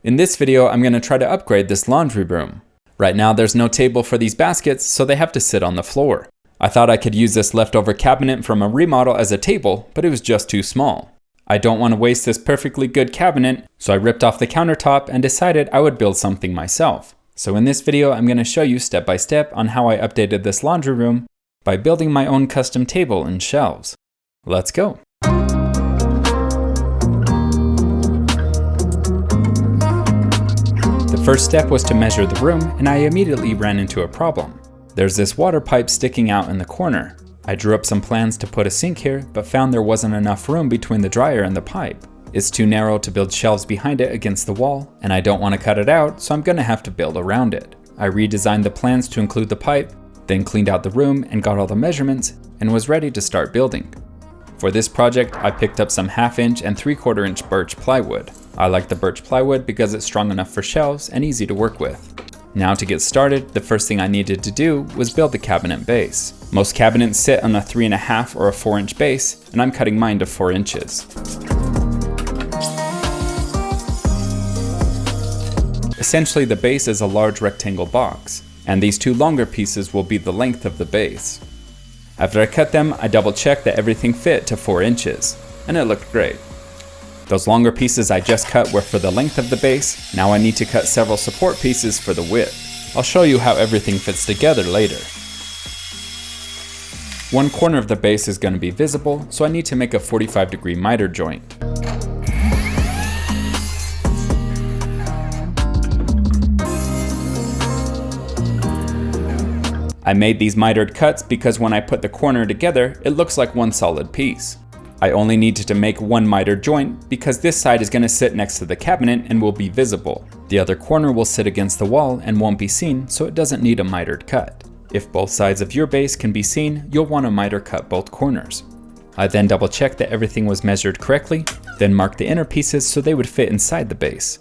In this video, I'm going to try to upgrade this laundry room. Right now there's no table for these baskets, so they have to sit on the floor. I thought I could use this leftover cabinet from a remodel as a table, but it was just too small. I don't want to waste this perfectly good cabinet, so I ripped off the countertop and decided I would build something myself. So in this video, I'm going to show you step by step on how I updated this laundry room by building my own custom table and shelves. Let's go. The first step was to measure the room, and I immediately ran into a problem. There's this water pipe sticking out in the corner. I drew up some plans to put a sink here, but found there wasn't enough room between the dryer and the pipe. It's too narrow to build shelves behind it against the wall, and I don't want to cut it out, so I'm going to have to build around it. I redesigned the plans to include the pipe, then cleaned out the room and got all the measurements, and was ready to start building. For this project, I picked up some 1/2 inch and 3/4 inch birch plywood. I like the birch plywood because it's strong enough for shelves and easy to work with. Now to get started, the first thing I needed to do was build the cabinet base. Most cabinets sit on a 3.5 or a 4 inch base, and I'm cutting mine to 4 inches. Essentially, the base is a large rectangle box, and these two longer pieces will be the length of the base. After I cut them, I double checked that everything fit to 4 inches, and it looked great. Those longer pieces I just cut were for the length of the base. Now I need to cut several support pieces for the width. I'll show you how everything fits together later. One corner of the base is going to be visible, so I need to make a 45-degree miter joint. I made these mitered cuts because when I put the corner together, it looks like one solid piece. I only needed to make one mitered joint because this side is going to sit next to the cabinet and will be visible. The other corner will sit against the wall and won't be seen, so it doesn't need a mitered cut. If both sides of your base can be seen, you'll want to miter cut both corners. I then double checked that everything was measured correctly, then marked the inner pieces so they would fit inside the base.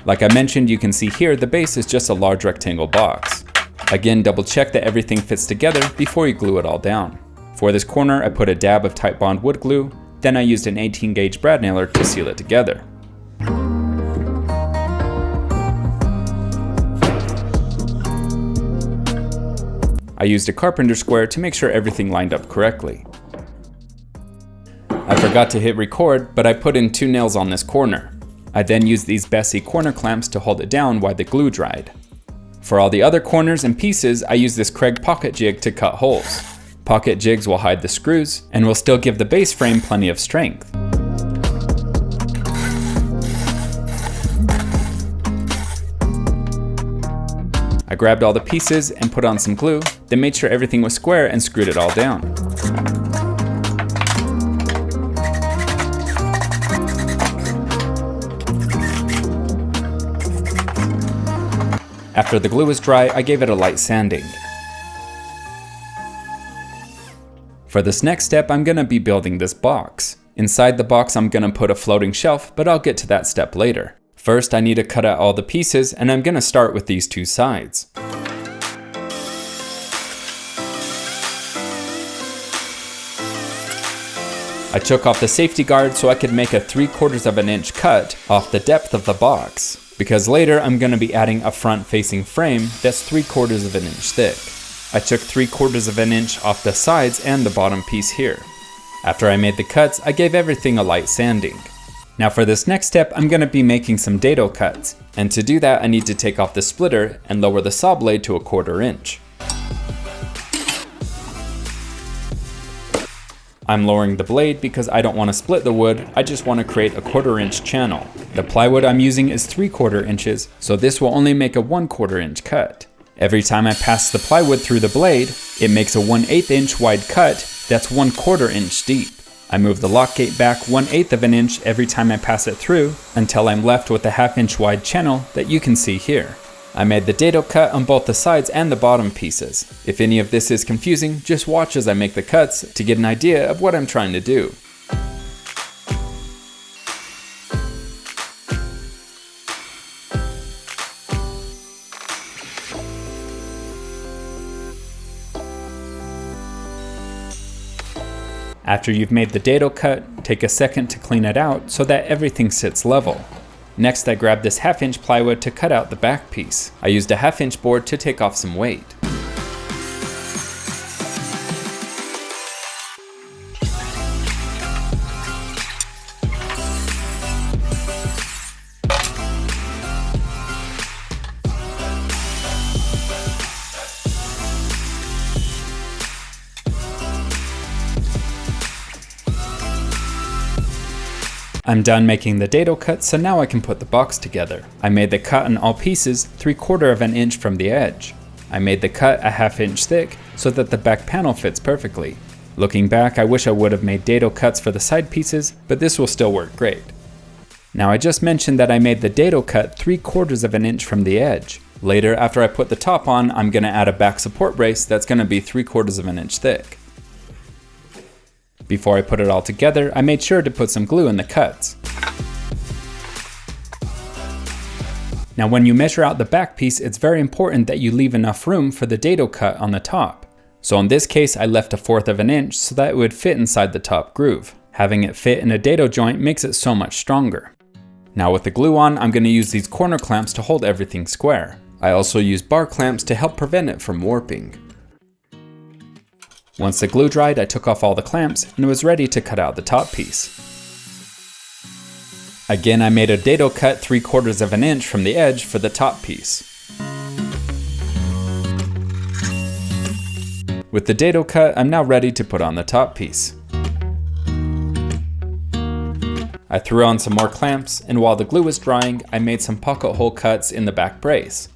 Like I mentioned, you can see here the base is just a large rectangle box. Again, double check that everything fits together before you glue it all down. For this corner, I put a dab of Titebond wood glue, then I used an 18 gauge brad nailer to seal it together. I used a carpenter square to make sure everything lined up correctly. I forgot to hit record, but I put in 2 nails on this corner. I then used these Bessie corner clamps to hold it down while the glue dried. For all the other corners and pieces, I used this Craig pocket jig to cut holes. Pocket jigs will hide the screws and will still give the base frame plenty of strength. I grabbed all the pieces and put on some glue, then made sure everything was square and screwed it all down. After the glue was dry, I gave it a light sanding. For this next step, I'm going to be building this box. Inside the box, I'm going to put a floating shelf, but I'll get to that step later. First, I need to cut out all the pieces, and I'm going to start with these 2 sides. I took off the safety guard so I could make a 3/4 inch cut off the depth of the box, because later I'm going to be adding a front-facing frame that's 3/4 inch thick. I took 3/4 inch off the sides and the bottom piece here. After I made the cuts, I gave everything a light sanding. Now for this next step, I'm going to be making some dado cuts, and to do that I need to take off the splitter and lower the saw blade to a 1/4 inch. I'm lowering the blade because I don't want to split the wood, I just want to create a 1/4 inch channel. The plywood I'm using is 3/4 inches, so this will only make a 1/4 inch cut. Every time I pass the plywood through the blade, it makes a 1/8 inch wide cut that's 1/4 inch deep. I move the lock gate back 1/8 inch every time I pass it through until I'm left with a 1/2 inch wide channel that you can see here. I made the dado cut on both the sides and the bottom pieces. If any of this is confusing, just watch as I make the cuts to get an idea of what I'm trying to do. After you've made the dado cut, Take a second to clean it out so that everything sits level. Next, I grabbed this 1/2" plywood to cut out the back piece. I used a 1/2" board to take off some weight. I'm done making the dado cut, so now I can put the box together. I made the cut on all pieces 3/4 of an inch from the edge. I made the cut a 1/2 inch thick so that the back panel fits perfectly. Looking back, I wish I would have made dado cuts for the side pieces, but this will still work great. Now I just mentioned that I made the dado cut 3/4 of an inch from the edge. Later, after I put the top on, I'm gonna add a back support brace that's gonna be 3/4 of an inch thick. Before I put it all together, I made sure to put some glue in the cuts. Now when you measure out the back piece, it's very important that you leave enough room for the dado cut on the top. So in this case, I left 1/4 of an inch so that it would fit inside the top groove. Having it fit in a dado joint makes it so much stronger. Now with the glue on, I'm going to use these corner clamps to hold everything square. I also use bar clamps to help prevent it from warping. Once the glue dried, I took off all the clamps and was ready to cut out the top piece. Again, I made a dado cut 3/4 of an inch from the edge for the top piece. With the dado cut, I'm now ready to put on the top piece. I threw on some more clamps, and while the glue was drying, I made some pocket hole cuts in the back brace.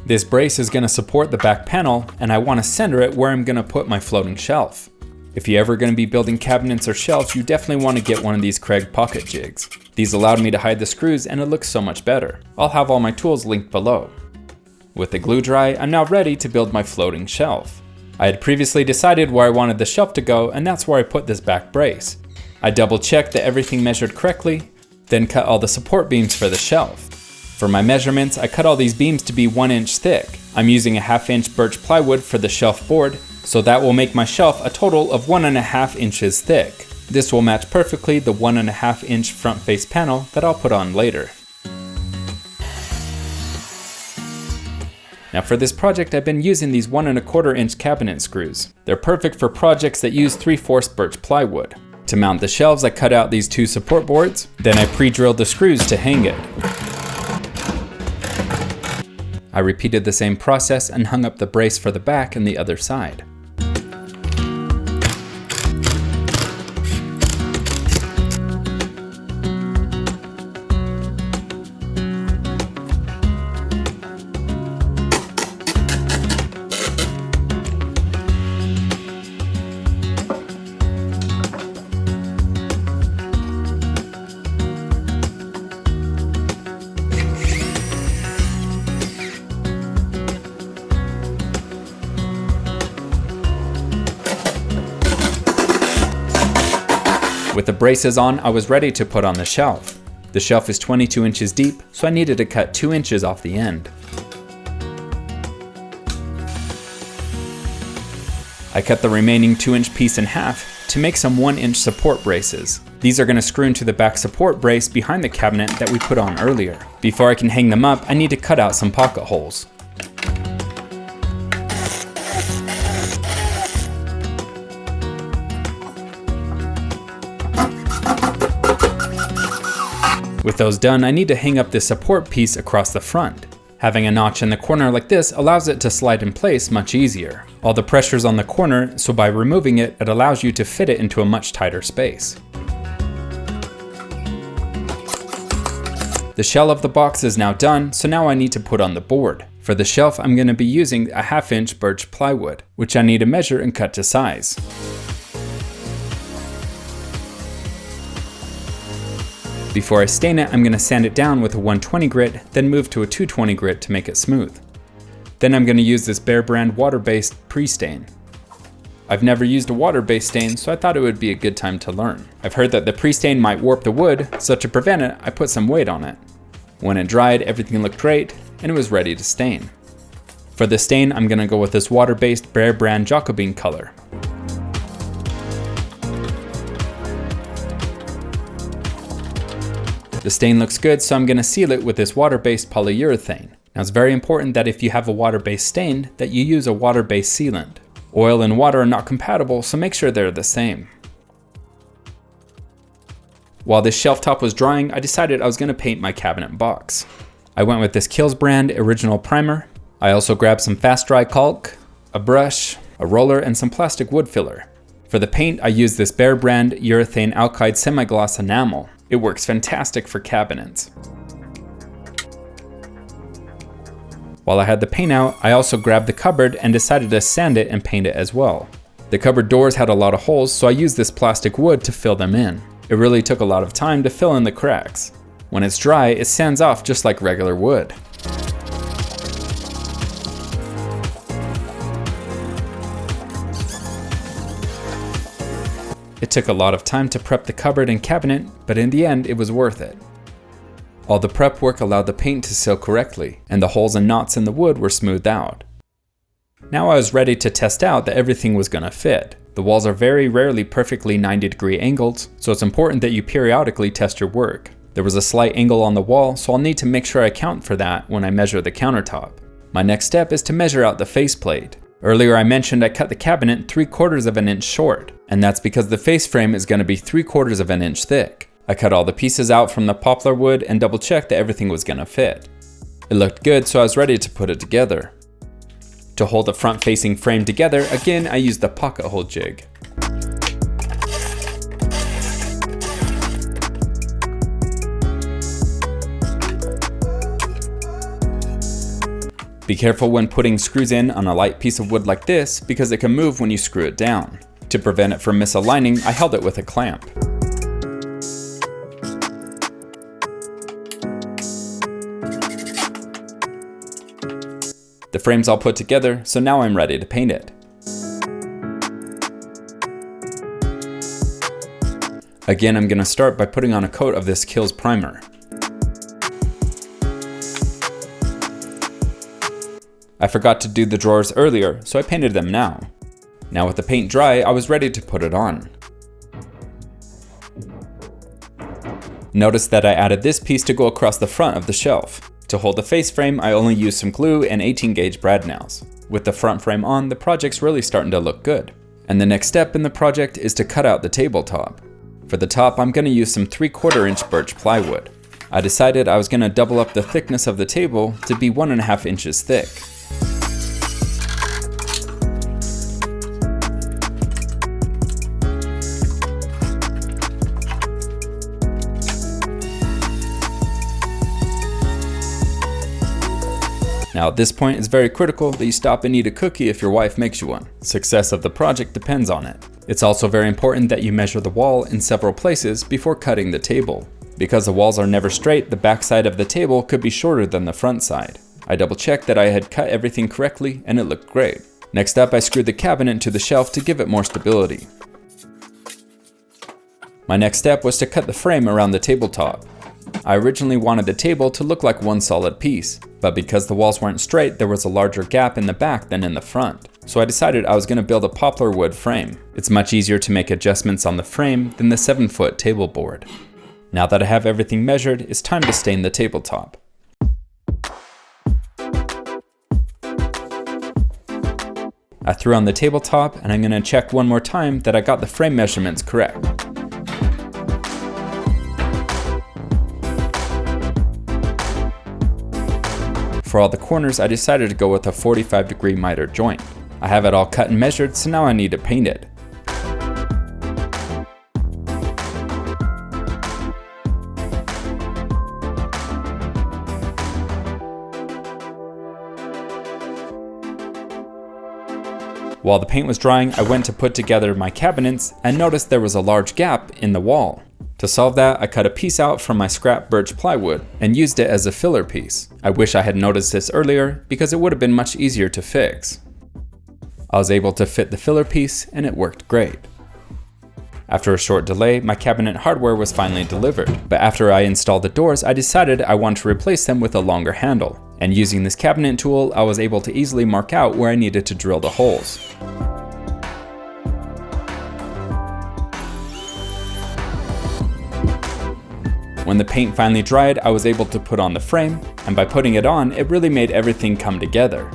This brace is going to support the back panel, and I want to center it where I'm going to put my floating shelf. If you're ever going to be building cabinets or shelves, you definitely want to get one of these Kreg pocket jigs. These allowed me to hide the screws and it looks so much better. I'll have all my tools linked below. With the glue dry, I'm now ready to build my floating shelf. I had previously decided where I wanted the shelf to go, and that's where I put this back brace. I double checked that everything measured correctly, then cut all the support beams for the shelf. For my measurements, I cut all these beams to be 1 inch thick. I'm using a 1/2 inch birch plywood for the shelf board, so that will make my shelf a total of 1.5 inches thick. This will match perfectly the 1.5 inch front face panel that I'll put on later. Now for this project, I've been using these 1.25 inch cabinet screws. They're perfect for projects that use 3/4 birch plywood. To mount the shelves, I cut out these 2 support boards, then I pre-drilled the screws to hang it. I repeated the same process and hung up the brace for the back and the other side. With the braces on, I was ready to put on the shelf. The shelf is 22 inches deep, so I needed to cut 2 inches off the end. I cut the remaining 2-inch piece in half to make some 1-inch support braces. These are going to screw into the back support brace behind the cabinet that we put on earlier. Before I can hang them up, I need to cut out some pocket holes. With those done, I need to hang up this support piece across the front. Having a notch in the corner like this allows it to slide in place much easier. All the pressure's on the corner, so by removing it, it allows you to fit it into a much tighter space. The shell of the box is now done, so now I need to put on the board. For the shelf, I'm going to be using a 1/2 inch birch plywood, which I need to measure and cut to size. Before I stain it, I'm going to sand it down with a 120 grit, then move to a 220 grit to make it smooth. Then I'm going to use this Behr brand water-based pre-stain. I've never used a water-based stain, so I thought it would be a good time to learn. I've heard that the pre-stain might warp the wood, so to prevent it, I put some weight on it. When it dried, everything looked great, and it was ready to stain. For the stain, I'm gonna go with this water-based Behr brand Jacobin color. The stain looks good, so I'm gonna seal it with this water-based polyurethane. Now it's very important that if you have a water-based stain, that you use a water-based sealant. Oil and water are not compatible, so make sure they're the same. While this shelf top was drying, I decided I was gonna paint my cabinet box. I went with this Kiehl's brand original primer. I also grabbed some fast dry caulk, a brush, a roller, and some plastic wood filler. For the paint, I used this Behr brand urethane alkyd semi-gloss enamel. It works fantastic for cabinets. While I had the paint out, I also grabbed the cupboard and decided to sand it and paint it as well. The cupboard doors had a lot of holes, so I used this plastic wood to fill them in. It really took a lot of time to fill in the cracks. When it's dry, it sands off just like regular wood. It took a lot of time to prep the cupboard and cabinet, but in the end, it was worth it. All the prep work allowed the paint to seal correctly, and the holes and knots in the wood were smoothed out. Now I was ready to test out that everything was gonna fit. The walls are very rarely perfectly 90-degree angled, so it's important that you periodically test your work. There was a slight angle on the wall, so I'll need to make sure I account for that when I measure the countertop. My next step is to measure out the faceplate. Earlier I mentioned I cut the cabinet 3/4 of an inch short, and that's because the face frame is going to be 3/4 of an inch thick. I cut all the pieces out from the poplar wood and double checked that everything was going to fit. It looked good, so I was ready to put it together. To hold the front facing frame together, again I used the pocket hole jig. Be careful when putting screws in on a light piece of wood like this because it can move when you screw it down. To prevent it from misaligning, I held it with a clamp. The frame's all put together, so now I'm ready to paint it. Again, I'm gonna start by putting on a coat of this Kiehl's primer. I forgot to do the drawers earlier, so I painted them now. Now with the paint dry, I was ready to put it on. Notice that I added this piece to go across the front of the shelf. To hold the face frame, I only used some glue and 18-gauge brad nails. With the front frame on, the project's really starting to look good. And the next step in the project is to cut out the tabletop. For the top, I'm gonna use some 3/4 inch birch plywood. I decided I was gonna double up the thickness of the table to be 1.5 inches thick. Now at this point, it's very critical that you stop and eat a cookie if your wife makes you one. Success of the project depends on it. It's also very important that you measure the wall in several places before cutting the table. Because the walls are never straight, the back side of the table could be shorter than the front side. I double checked that I had cut everything correctly and it looked great. Next up, I screwed the cabinet to the shelf to give it more stability. My next step was to cut the frame around the tabletop. I originally wanted the table to look like one solid piece, but because the walls weren't straight, there was a larger gap in the back than in the front. So I decided I was going to build a poplar wood frame. It's much easier to make adjustments on the frame than the 7-foot table board. Now that I have everything measured, it's time to stain the tabletop. I threw on the tabletop and I'm going to check one more time that I got the frame measurements correct. For all the corners, I decided to go with a 45-degree miter joint. I have it all cut and measured, so now I need to paint it. While the paint was drying, I went to put together my cabinets and noticed there was a large gap in the wall. To solve that, I cut a piece out from my scrap birch plywood and used it as a filler piece. I wish I had noticed this earlier because it would have been much easier to fix. I was able to fit the filler piece and it worked great. After a short delay, my cabinet hardware was finally delivered, but after I installed the doors, I decided I wanted to replace them with a longer handle. And using this cabinet tool, I was able to easily mark out where I needed to drill the holes. When the paint finally dried, I was able to put on the frame, and by putting it on, it really made everything come together.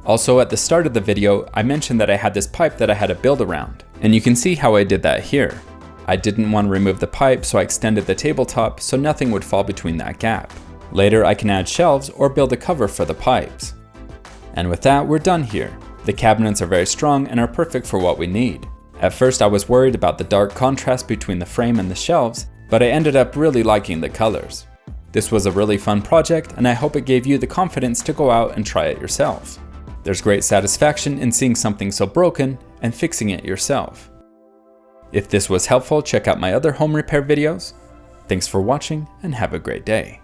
Also, at the start of the video, I mentioned that I had this pipe that I had to build around, and you can see how I did that here. I didn't want to remove the pipe, so I extended the tabletop so nothing would fall between that gap. Later, I can add shelves or build a cover for the pipes. And with that, we're done here. The cabinets are very strong and are perfect for what we need. At first, I was worried about the dark contrast between the frame and the shelves, but I ended up really liking the colors. This was a really fun project, and I hope it gave you the confidence to go out and try it yourself. There's great satisfaction in seeing something so broken and fixing it yourself. If this was helpful, check out my other home repair videos. Thanks for watching and have a great day.